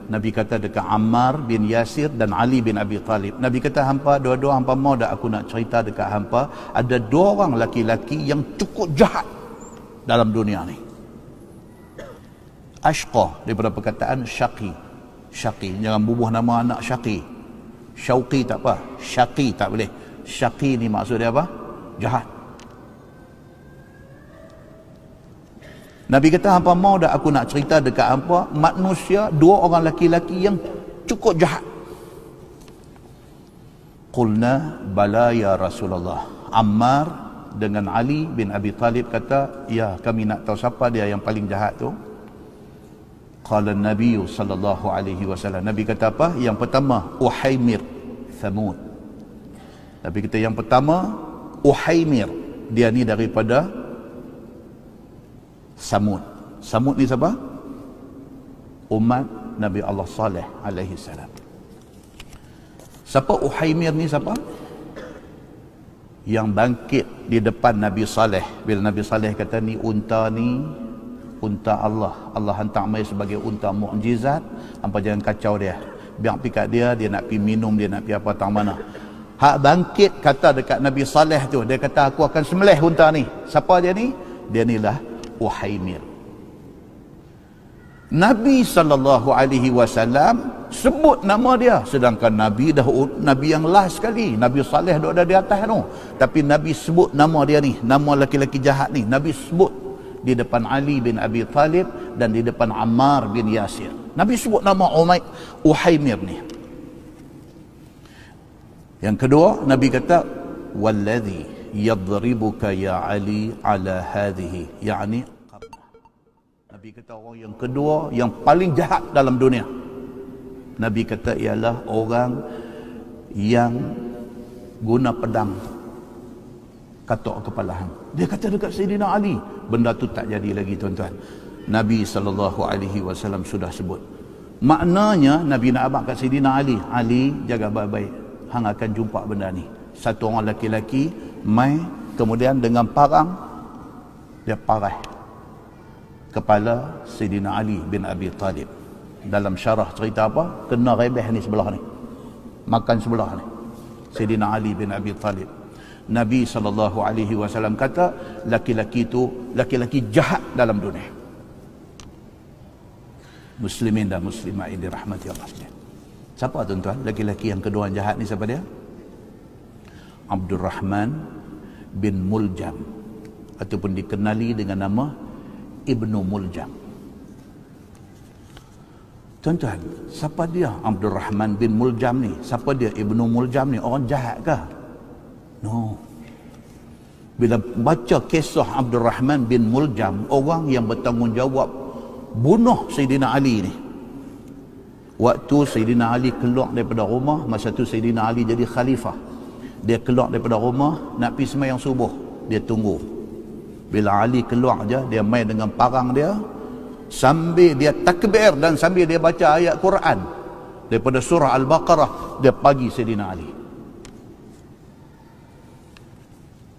Nabi kata dekat Ammar bin Yasir dan Ali bin Abi Talib. Nabi kata, hampa dua-dua hampa mau dak aku nak cerita dekat hampa, ada dua orang laki-laki yang cukup jahat dalam dunia ni. Ashqa daripada perkataan syaqi. Syaqi, jangan bubuh nama anak syaqi. Syauqi tak apa, syaqi tak boleh. Syaqi ni maksud dia apa? Jahat. Nabi kata, hampa mau dak aku nak cerita dekat hampa manusia, dua orang laki-laki yang cukup jahat. Qulna bala ya Rasulullah. Ammar dengan Ali bin Abi Talib kata, ya kami nak tahu siapa dia yang paling jahat tu. Qala Nabi sallallahu alaihi wasallam. Nabi kata apa? Yang pertama Uhaimir Thamud. Nabi kata yang pertama Uhaimir, dia ni daripada Samud. Samud ni siapa? Umat Nabi Allah Saleh alaihi salam. Siapa Uhaimir ni siapa? Yang bangkit di depan Nabi Saleh. Bila Nabi Saleh kata ni unta Allah. Allah hantar mai sebagai unta mukjizat. Hampa jangan kacau dia. Biar pikat dia nak pi minum, dia nak pi apa tang mana. Hak bangkit kata dekat Nabi Saleh tu, dia kata aku akan sembelih unta ni. Siapa dia ni? Dia inilah Uhaimir. Nabi SAW sebut nama dia, sedangkan Nabi yang last sekali. Nabi Saleh dah ada di atas tu, tapi Nabi sebut nama dia ni, nama laki-laki jahat ni. Nabi sebut di depan Ali bin Abi Talib dan di depan Ammar bin Yasir. Nabi sebut nama Uhaimir ni. Yang kedua, Nabi kata walladhi yadribuka ya Ali ala hadhihi, yakni Nabi kata orang yang kedua yang paling jahat dalam dunia, Nabi kata ialah orang yang guna pedang katok kepala hang. Dia kata dekat Sayyidina Ali. Benda tu tak jadi lagi, tuan-tuan. Nabi SAW sudah sebut. Maknanya Nabi nak abang kat Sayyidina Ali, Ali jaga baik-baik, hang akan jumpa benda ni. Satu orang laki-laki mai, kemudian dengan parang dia parah kepala Sayyidina Ali bin Abi Talib. Dalam syarah cerita apa? Kena rebeh ni sebelah ni, makan sebelah ni Sayyidina Ali bin Abi Talib. Nabi SAW kata laki-laki itu laki-laki jahat dalam dunia. Muslimin dan muslimat yang dirahmati Allah sekalian. Siapa tuan-tuan laki-laki yang kedua yang jahat ni? Siapa dia? Abdul Rahman bin Muljam, ataupun dikenali dengan nama Ibnu Muljam. Tuan-tuan, siapa dia Abdul Rahman bin Muljam ni? Siapa dia Ibnu Muljam ni? Orang jahat ke? No. Bila baca kisah Abdul Rahman bin Muljam, orang yang bertanggungjawab bunuh Sayyidina Ali ni. Waktu Sayyidina Ali keluar daripada rumah, masa tu Sayyidina Ali jadi khalifah. Dia keluar daripada rumah nak pergi sembahyang subuh, dia tunggu. Bila Ali keluar je, dia main dengan parang dia, sambil dia takbir dan sambil dia baca ayat Quran daripada surah Al-Baqarah, dia pagi Sayyidina Ali.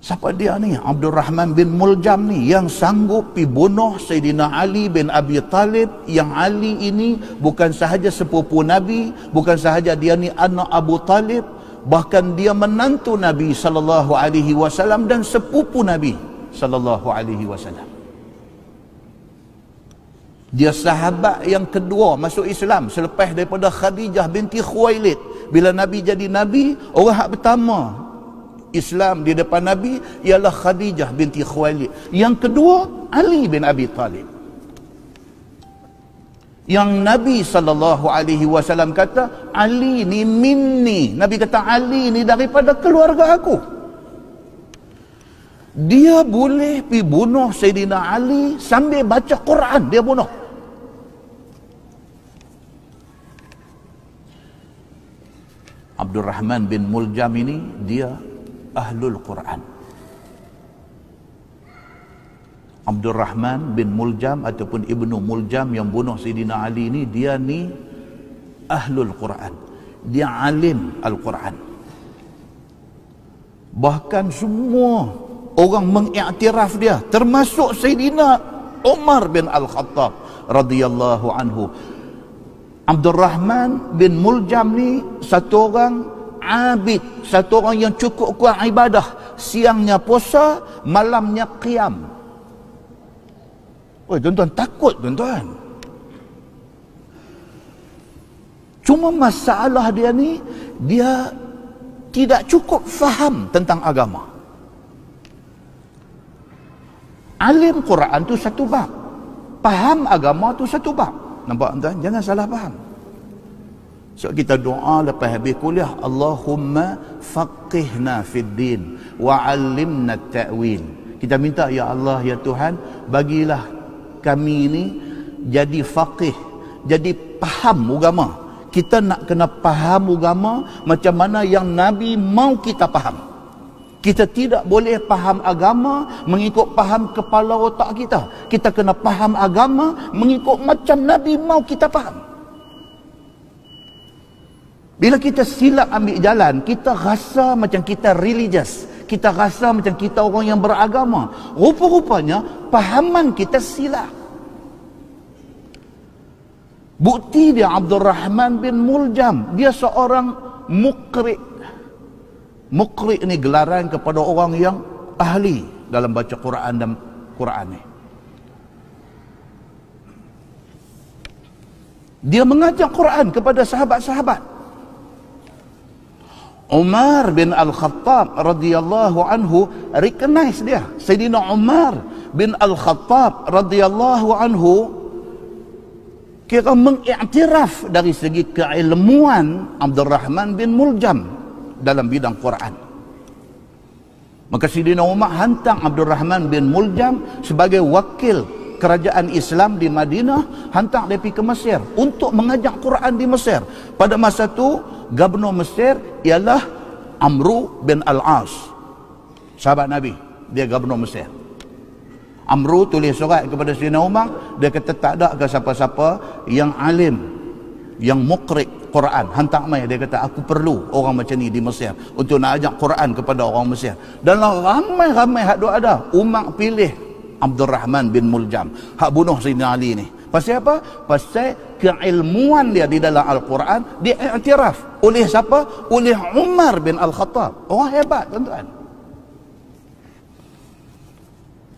Siapa dia ni? Abdul Rahman bin Muljam ni yang sanggup pi bunuh Sayyidina Ali bin Abi Talib, yang Ali ini bukan sahaja sepupu Nabi, bukan sahaja dia ni anak Abu Talib, bahkan dia menantu Nabi SAW dan sepupu Nabi SAW. Dia sahabat yang kedua masuk Islam selepas daripada Khadijah binti Khuwailid. Bila Nabi jadi Nabi, orang hak pertama Islam di depan Nabi ialah Khadijah binti Khuwailid. Yang kedua Ali bin Abi Talib. Yang Nabi SAW kata Ali ni minni. Nabi kata Ali ni daripada keluarga aku. Dia boleh pergi bunuh Sayyidina Ali sambil baca Quran, dia bunuh. Abdul Rahman bin Muljam ini dia Ahlul Quran. Abdul Rahman bin Muljam ataupun Ibnu Muljam yang bunuh Sayyidina Ali ni, dia ni Ahlul Quran. Dia alim Al-Quran. Bahkan semua orang mengiktiraf dia, termasuk Sayyidina Umar bin Al-Khattab radhiyallahu anhu. Abdul Rahman bin Muljam ni satu orang abid, satu orang yang cukup kuat ibadah. Siangnya puasa, malamnya qiyam. Oh, tuan-tuan, takut tuan-tuan. Cuma masalah dia ni, dia tidak cukup faham tentang agama. Alim Quran tu satu bab, faham agama tu satu bab. Nampak tuan? Jangan salah faham. So kita doa lepas habis kuliah, Allahumma faqihna fid din wa 'allimna at-ta'wil. Kita minta, ya Allah, ya Tuhan, bagilah kami ini jadi faqih, jadi faham agama. Kita nak kena faham agama macam mana yang Nabi mau kita faham. Kita tidak boleh faham agama mengikut faham kepala otak kita. Kita kena faham agama mengikut macam Nabi mau kita faham. Bila kita silap ambil jalan, kita rasa macam kita religious. Kita rasa macam kita orang yang beragama. Rupa-rupanya fahaman kita silap. Bukti dia Abdul Rahman bin Muljam. Dia seorang muqri'. Muqri' ni gelaran kepada orang yang ahli dalam baca Quran dan Quran ni. Dia mengajar Quran kepada sahabat-sahabat. Umar bin Al-Khattab radhiyallahu anhu recognize dia. Sayyidina Umar bin Al-Khattab radhiyallahu anhu kira mengiktiraf dari segi keilmuan Abdul Rahman bin Muljam dalam bidang Quran. Maka Sayyidina Umar hantar Abdul Rahman bin Muljam sebagai wakil kerajaan Islam di Madinah, hantar dia pergi ke Mesir untuk mengajar Quran di Mesir. Pada masa tu gubernur Mesir ialah Amru bin Al-As, sahabat Nabi. Dia gubernur Mesir. Amru tulis surat kepada Sayyidina Umar, dia kata tak ada ke siapa-siapa yang alim, yang muqri' Quran, hantar mai. Dia kata aku perlu orang macam ni di Mesir untuk nak ajak Quran kepada orang Mesir. Dan ramai-ramai hak duk ada, Umar pilih Abdul Rahman bin Muljam hak bunuh Sayyidina Ali ni. Pasal apa? Pasal keilmuan dia di dalam Al-Quran diiktiraf oleh siapa? Oleh Umar bin Al-Khattab. Orang hebat tuan-tuan.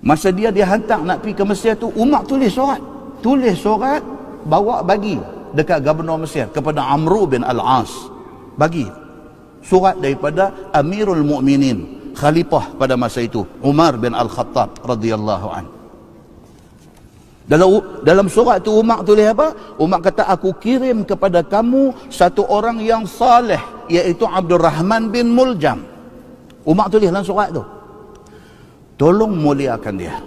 Masa dia hantar nak pergi ke Mesir tu, Umar tulis surat bawa bagi dekat gubernur Mesir kepada Amru bin Al-As. Bagi surat daripada Amirul Mukminin, khalifah pada masa itu, Umar bin Al-Khattab radhiyallahu an. Dalam surat tu Umar tulis apa? Umar kata, aku kirim kepada kamu satu orang yang saleh, iaitu Abdul Rahman bin Muljam. Umar tulis dalam surat tu, tolong muliakan dia.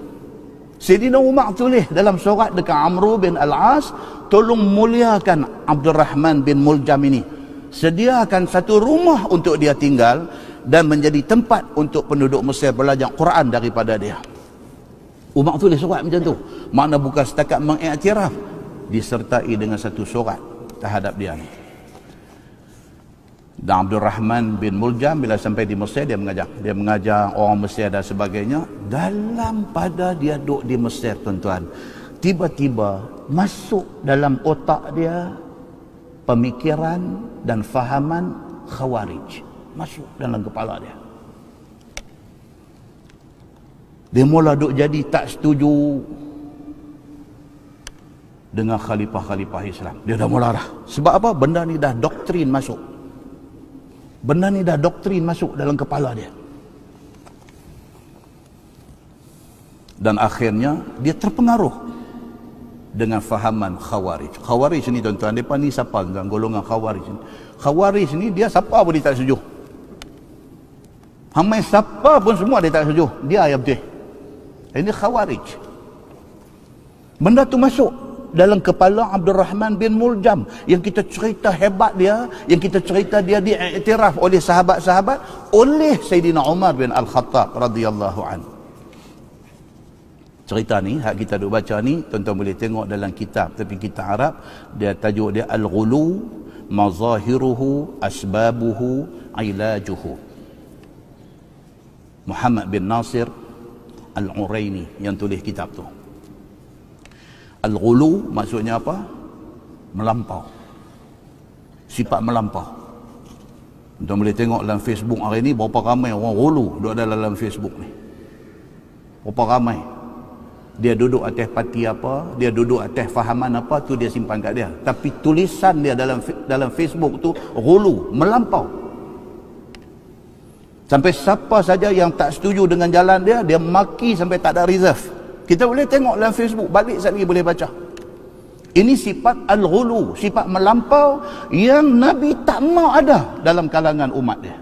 Sayyidina Umar tulis dalam surat dekat Amru bin Al-As, tolong muliakan Abdul Rahman bin Muljam ini. Sediakan satu rumah untuk dia tinggal dan menjadi tempat untuk penduduk Mesir belajar Quran daripada dia. Umar tulis surat macam tu. Makna bukan setakat mengiktiraf, disertai dengan satu surat terhadap dia ni. Dan Abdul Rahman bin Muljam bila sampai di Mesir, dia mengajar orang Mesir dan sebagainya. Dalam pada dia duduk di Mesir tuan-tuan, tiba-tiba masuk dalam otak dia pemikiran dan fahaman Khawarij, masuk dalam kepala dia. Dia mula duk jadi tak setuju dengan khalifah-khalifah Islam. Dia dah mula dah. Sebab apa? Benda ni dah doktrin masuk. Benda ni dah doktrin masuk dalam kepala dia. Dan akhirnya dia terpengaruh dengan fahaman Khawarij. Khawarij ni tuan-tuan, mereka ni siapa tuan? Golongan Khawarij ni. Khawarij ni dia siapa pun dia tak setuju. Hamai siapa pun semua dia tak setuju. Dia yang betul. Ini Khawarij. Benda tu masuk dalam kepala Abdul Rahman bin Muljam, yang kita cerita hebat dia, yang kita cerita dia diiktiraf oleh sahabat-sahabat, oleh Sayyidina Umar bin Al-Khattab radhiyallahu anhu. Cerita ni hak kita duk baca ni, tuan-tuan boleh tengok dalam kitab, tapi kitab Arab, dia tajuk dia Al-Ghulu Mazahiruhu Asbabuhu Ilajuhu. Muhammad bin Nasir Al-Uraini yang tulis kitab tu. Al-Ghulu maksudnya apa? Melampau. Sifat melampau. Tuan boleh tengok dalam Facebook hari ni berapa ramai orang hulu duduk dalam Facebook ni. Berapa ramai. Dia duduk atas parti apa, dia duduk atas fahaman apa, tu dia simpan kat dia. Tapi tulisan dia dalam Facebook tu hulu, melampau. Sampai siapa saja yang tak setuju dengan jalan dia, dia maki sampai tak ada reserve. Kita boleh tengok dalam Facebook, balik sekali boleh baca. Ini sifat al-ghulu, sifat melampau yang Nabi tak mau ada dalam kalangan umat dia.